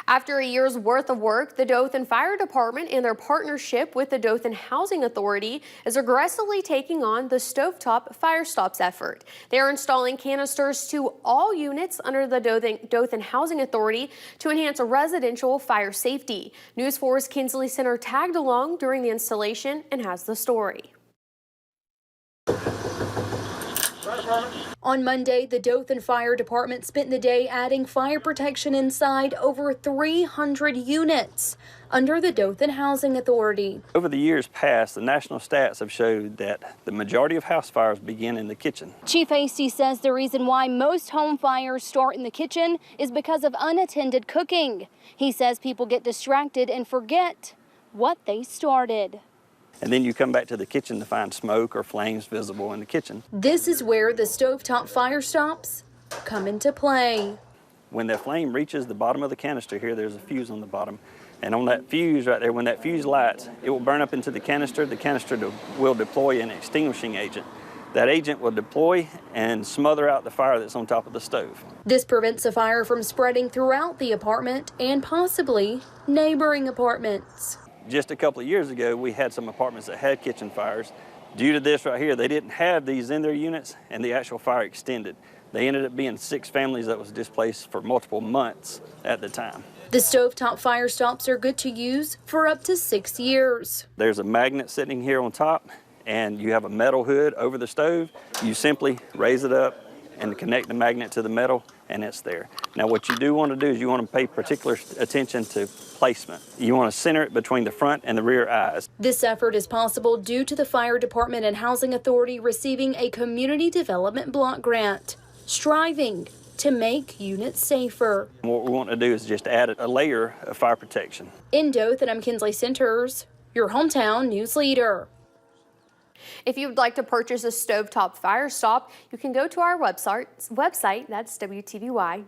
After a year's worth of work, the Dothan Fire Department, in their partnership with the Dothan Housing Authority, is aggressively taking on the StoveTop FireStops effort. They are installing canisters to all units under the Dothan Housing Authority to enhance residential fire safety. News 4's Kinsley Center tagged along during the installation and has the story. On Monday, the Dothan Fire Department spent the day adding fire protection inside over 300 units under the Dothan Housing Authority. Over the years past, the national stats have showed that the majority of house fires begin in the kitchen. Chief Hasty says the reason why most home fires start in the kitchen is because of unattended cooking. He says people get distracted and forget what they started. And then you come back to the kitchen to find smoke or flames visible in the kitchen. This is where the StoveTop FireStops come into play. When the flame reaches the bottom of the canister here, there's a fuse on the bottom. And on that fuse right there, when that fuse lights, it will burn up into the canister. The canister will deploy an extinguishing agent. That agent will deploy and smother out the fire that's on top of the stove. This prevents a fire from spreading throughout the apartment and possibly neighboring apartments. Just a couple of years ago, we had some apartments that had kitchen fires. Due to this right here, they didn't have these in their units, and the actual fire extended. They ended up being 6 families that was displaced for multiple months at the time. The StoveTop FireStops are good to use for up to 6 years. There's a magnet sitting here on top, and you have a metal hood over the stove. You simply raise it up and connect the magnet to the metal, and it's there. Now what you do want to do is you want to pay particular attention to placement. You want to center it between the front and the rear eyes. This effort is possible due to the Fire Department and Housing Authority receiving a Community Development Block Grant, striving to make units safer. What we want to do is just add a layer of fire protection. In Dothan, I'm Kinsley Centers, your hometown news leader. If you would like to purchase a StoveTop FireStop, you can go to our website, that's WTVY.com.